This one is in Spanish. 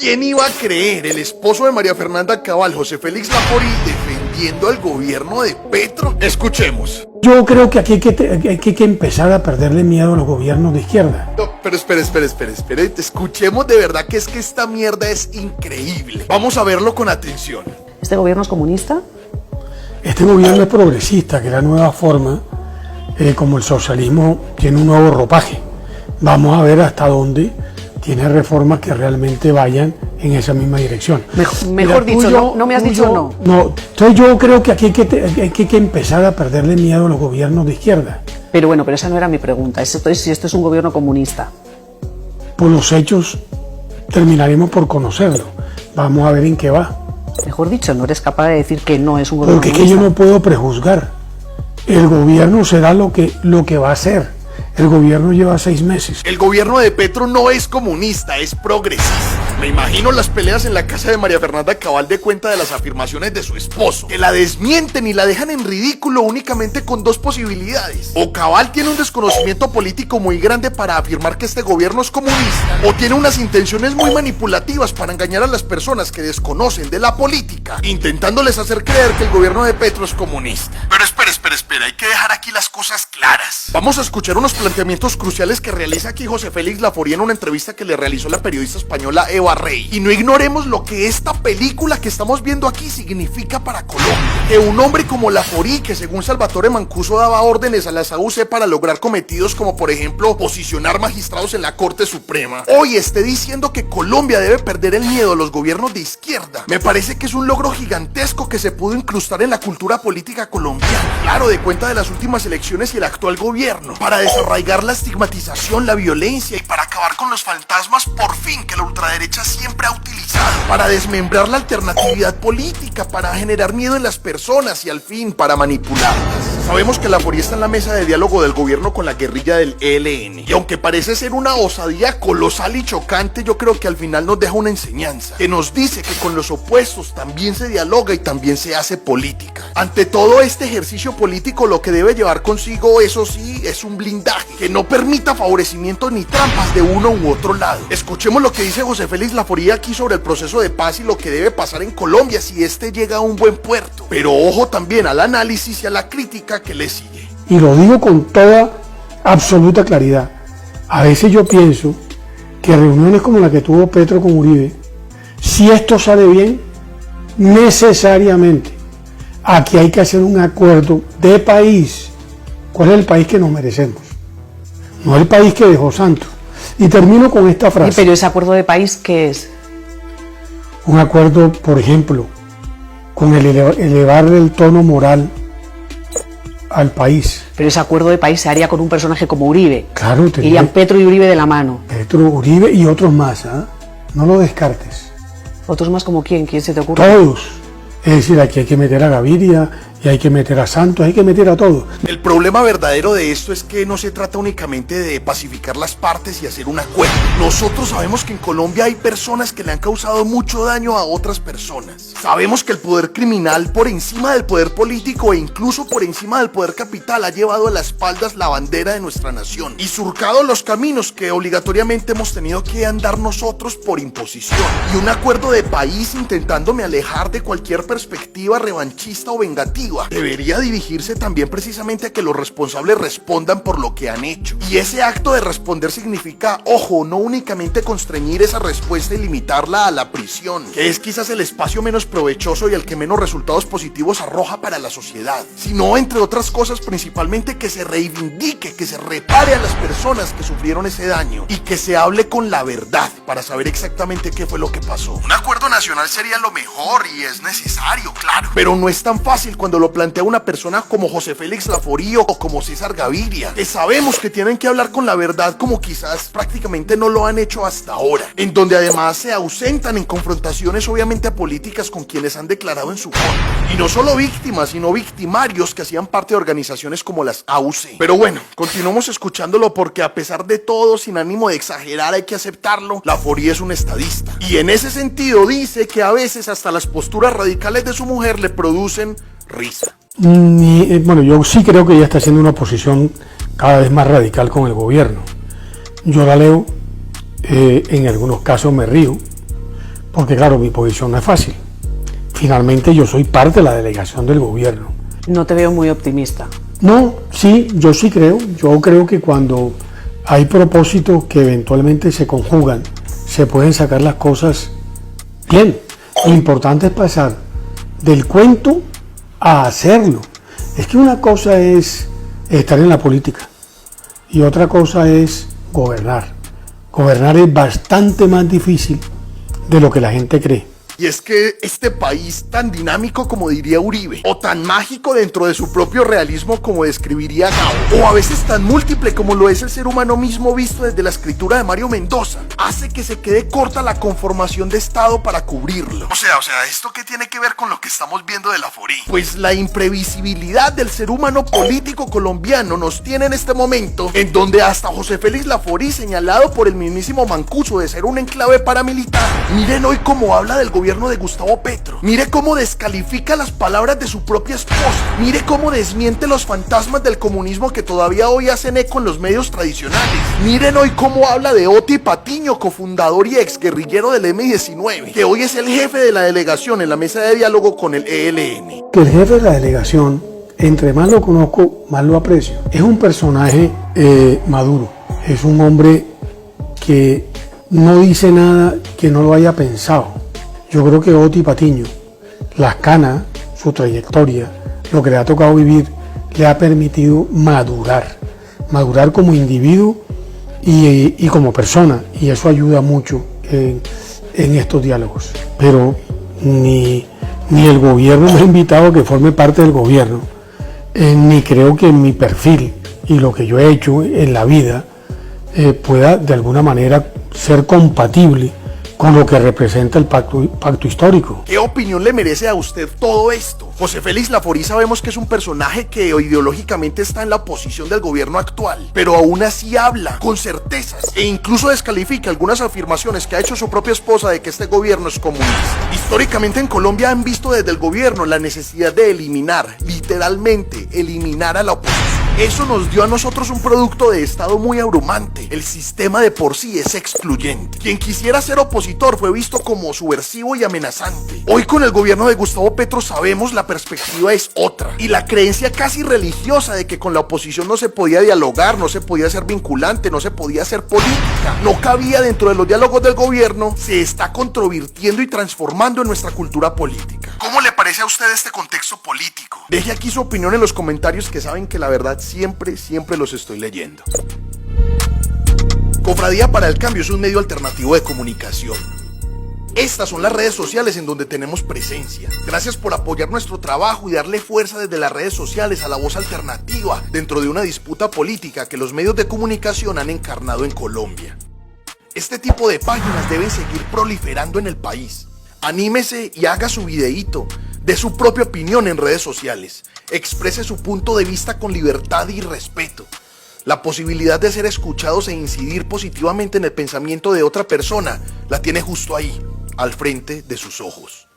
¿Quién iba a creer? El esposo de María Fernanda Cabal, José Félix Laforí, defendiendo al gobierno de Petro. Escuchemos. Yo creo que aquí hay que empezar a perderle miedo a los gobiernos de izquierda. No, pero espere. Escuchemos de verdad que es que esta mierda es increíble. Vamos a verlo con atención. ¿Este gobierno es comunista? Este gobierno es progresista, que es la nueva forma, como el socialismo tiene un nuevo ropaje. Vamos a ver hasta dónde tiene reformas que realmente vayan en esa misma dirección. Mejor dicho, no me has dicho no. No, entonces yo creo que aquí hay que empezar a perderle miedo a los gobiernos de izquierda. Pero esa no era mi pregunta. Si esto es un gobierno comunista. Por los hechos terminaremos por conocerlo. Vamos a ver en qué va. Mejor dicho, no eres capaz de decir que no es un gobierno Porque comunista. es que yo no puedo prejuzgar. El gobierno será lo que va a ser. El gobierno lleva 6 meses. El gobierno de Petro no es comunista, es progresista. Me imagino las peleas en la casa de María Fernanda Cabal de cuenta de las afirmaciones de su esposo, que la desmienten y la dejan en ridículo únicamente con 2 posibilidades. O Cabal tiene un desconocimiento político muy grande para afirmar que este gobierno es comunista, o tiene unas intenciones muy manipulativas para engañar a las personas que desconocen de la política, intentándoles hacer creer que el gobierno de Petro es comunista. Pero espera, hay que dejar aquí las cosas claras. Vamos a escuchar unos planteamientos cruciales que realiza aquí José Félix Laforí en una entrevista que le realizó la periodista española Eva Rey. Y no ignoremos lo que esta película que estamos viendo aquí significa para Colombia. Que un hombre como Laforí, que según Salvatore Mancuso daba órdenes a las AUC para lograr cometidos como por ejemplo posicionar magistrados en la Corte Suprema, hoy esté diciendo que Colombia debe perder el miedo a los gobiernos de izquierda. Me parece que es un logro gigantesco que se pudo incrustar en la cultura política colombiana. Claro, de cuenta de las últimas elecciones y el actual gobierno, para desarraigar la estigmatización, la violencia y para acabar con los fantasmas por fin que la ultraderecha siempre ha utilizado, para desmembrar la alternatividad política, para generar miedo en las personas y al fin para manipularlas. Sabemos que Laforí está en la mesa de diálogo del gobierno con la guerrilla del ELN, y aunque parece ser una osadía colosal y chocante, yo creo que al final nos deja una enseñanza, que nos dice que con los opuestos también se dialoga y también se hace política. Ante todo este ejercicio político, lo que debe llevar consigo, eso sí, es un blindaje que no permita favorecimientos ni trampas de uno u otro lado. Escuchemos lo que dice José Félix Laforí aquí sobre el proceso de paz y lo que debe pasar en Colombia si este llega a un buen puerto. Pero ojo también al análisis y a la crítica que le sigue. Y lo digo con toda absoluta claridad. A veces yo pienso que reuniones como la que tuvo Petro con Uribe, si esto sale bien, necesariamente aquí hay que hacer un acuerdo de país. ¿Cuál es el país que nos merecemos? No el país que dejó Santos. Y termino con esta frase. Pero ese acuerdo de país, ¿qué es? Un acuerdo, por ejemplo, con elevar el tono moral al país. Pero ese acuerdo de país se haría con un personaje como Uribe. Claro, irían Petro y Uribe de la mano. Petro, Uribe y otros más, ¿eh? No lo descartes. ¿Otros más como quién? ¿Quién se te ocurre? Todos. Es decir, aquí hay que meter a Gaviria, y hay que meter a Santos, hay que meter a todos. El problema verdadero de esto es que no se trata únicamente de pacificar las partes y hacer un acuerdo. Nosotros sabemos que en Colombia hay personas que le han causado mucho daño a otras personas. Sabemos que el poder criminal por encima del poder político e incluso por encima del poder capital ha llevado a las espaldas la bandera de nuestra nación y surcado los caminos que obligatoriamente hemos tenido que andar nosotros por imposición. Y un acuerdo de país intentándome alejar de cualquier perspectiva revanchista o vengativa debería dirigirse también precisamente a que los responsables respondan por lo que han hecho. Y ese acto de responder significa, ojo, no únicamente constreñir esa respuesta y limitarla a la prisión, que es quizás el espacio menos provechoso y el que menos resultados positivos arroja para la sociedad, sino, entre otras cosas, principalmente que se reivindique, que se repare a las personas que sufrieron ese daño y que se hable con la verdad para saber exactamente qué fue lo que pasó. Un acuerdo nacional sería lo mejor y es necesario, claro, pero no es tan fácil cuando lo plantea una persona como José Félix Laforí o como César Gaviria, que sabemos que tienen que hablar con la verdad como quizás prácticamente no lo han hecho hasta ahora, en donde además se ausentan en confrontaciones obviamente políticas con quienes han declarado en su contra, y no solo víctimas, sino victimarios que hacían parte de organizaciones como las AUC. Pero bueno, continuamos escuchándolo porque a pesar de todo, sin ánimo de exagerar, hay que aceptarlo, Laforí es un estadista, y en ese sentido dice que a veces hasta las posturas radicales de su mujer le producen risa. Bueno, yo sí creo que ella está haciendo una oposición cada vez más radical con el gobierno. Yo la leo, en algunos casos me río, porque claro, mi posición no es fácil. Finalmente yo soy parte de la delegación del gobierno. No te veo muy optimista. No, sí, yo sí creo. Yo creo que cuando hay propósitos que eventualmente se conjugan, se pueden sacar las cosas bien. Lo importante es pasar del cuento a hacerlo. Es que una cosa es estar en la política y otra cosa es gobernar. Gobernar es bastante más difícil de lo que la gente cree. Y es que este país tan dinámico como diría Uribe, o tan mágico dentro de su propio realismo como describiría Gao, o a veces tan múltiple como lo es el ser humano mismo visto desde la escritura de Mario Mendoza, hace que se quede corta la conformación de Estado para cubrirlo. O sea, ¿esto qué tiene que ver con lo que estamos viendo de la Forí? Pues la imprevisibilidad del ser humano político colombiano nos tiene en este momento, en donde hasta José Félix Laforí, señalado por el mismísimo Mancuso de ser un enclave paramilitar, miren hoy cómo habla del gobierno de Gustavo Petro. Mire cómo descalifica las palabras de su propia esposa. Mire cómo desmiente los fantasmas del comunismo que todavía hoy hacen eco en los medios tradicionales. Miren hoy cómo habla de Oti Patiño, cofundador y exguerrillero del M-19, que hoy es el jefe de la delegación en la mesa de diálogo con el ELN. Que el jefe de la delegación, entre más lo conozco, más lo aprecio. Es un personaje maduro. Es un hombre que no dice nada que no lo haya pensado. Yo creo que Oti Patiño, las canas, su trayectoria, lo que le ha tocado vivir, le ha permitido madurar como individuo y como persona, y eso ayuda mucho en estos diálogos. Pero ni el gobierno me ha invitado a que forme parte del gobierno, ni creo que mi perfil y lo que yo he hecho en la vida pueda de alguna manera ser compatible con lo que representa el pacto histórico. ¿Qué opinión le merece a usted todo esto? José Félix Laforí sabemos que es un personaje que ideológicamente está en la oposición del gobierno actual, pero aún así habla con certezas e incluso descalifica algunas afirmaciones que ha hecho su propia esposa de que este gobierno es comunista. Históricamente en Colombia han visto desde el gobierno la necesidad de eliminar, literalmente eliminar a la oposición. Eso nos dio a nosotros un producto de Estado muy abrumante. El sistema de por sí es excluyente. Quien quisiera ser opositor fue visto como subversivo y amenazante. Hoy con el gobierno de Gustavo Petro sabemos la perspectiva es otra. Y la creencia casi religiosa de que con la oposición no se podía dialogar, no se podía ser vinculante, no se podía hacer política, no cabía dentro de los diálogos del gobierno, se está controvirtiendo y transformando en nuestra cultura política. ¿Cómo le parece a usted este contexto político? Deje aquí su opinión en los comentarios, que saben que la verdad siempre los estoy leyendo. Cofradía para el Cambio es un medio alternativo de comunicación. Estas son las redes sociales en donde tenemos presencia. Gracias por apoyar nuestro trabajo y darle fuerza desde las redes sociales a la voz alternativa dentro de una disputa política que los medios de comunicación han encarnado en Colombia. Este tipo de páginas deben seguir proliferando en el país. Anímese y haga su videíto, dé su propia opinión en redes sociales, exprese su punto de vista con libertad y respeto. La posibilidad de ser escuchados e incidir positivamente en el pensamiento de otra persona la tiene justo ahí, al frente de sus ojos.